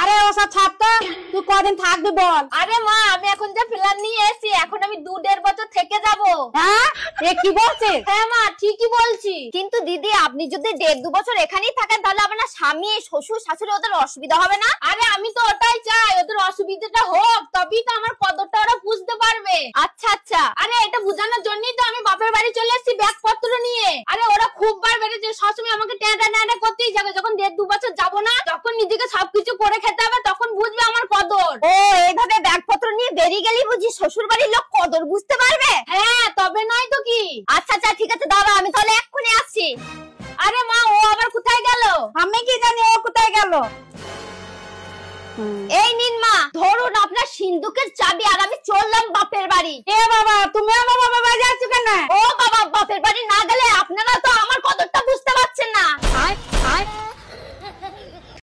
আরে ওসব ছাড় তো, তুই কদিন থাকবি বল। আরে মা, আমি এখন যে প্ল্যান নিয়ে এসেছি, এখন আমি 2-1.5 বছর থেকে যাব। হ্যাঁ, এ কি বলছিস? হ্যাঁ মা, ঠিকই বলছি। কিন্তু দিদি, আপনি যদি 1.5-2 বছর এখানেই থাকেন, তাহলে আপনার স্বামী, শ্বশুর, শাশুড়ি ওদের অসুবিধা হবে না? আরে আমি তো ওটাই চাই, ওদের অসুবিধাটা হোক, তবেই তো আমার কদরটা ওরা বুঝতে পারবে। আচ্ছা আচ্ছা। আরে এটা বোঝানোর জন্যই তো আমি বাপের বাড়ি চলে এসেছি ব্যাগপত্র নিয়ে। আরে ওরা খুব বার বেড়েছে, সবসময় আমাকে টেনে টেনে করতেই যাবে। যখন 1.5-2 বছর যাবো না, তখন নিজেকে সবকিছু করে খেতে হবে, তখন বুঝবে আমার কদর। ও, এইভাবে ব্যাগপত্র নিয়ে বেরিয়ে গেলি বুঝি শ্বশুর বাড়ির লোক কদর বুঝতে পারবে? হ্যাঁ, তবে নয় তো কি। আচ্ছা আচ্ছা, ঠিক আছে দাঁড়া, আমি তাহলে এক্ষুনি আসছি। আরে মা, ও আবার কোথায় গেল? আমি কি জানি ও কোথায় গেল। এই নিন মা, ধরুন আপনার সিন্ধুকের চাবি, আর আমি চললাম বাপের বাড়ি। এ বাবা, তুমি আমার বাবার বাড়ি যাচ্ছ কেন? ও বাবা, বাপের বাড়ি না গেলে আপনারা তো আমার কদরটা বুঝতে পারছেন না।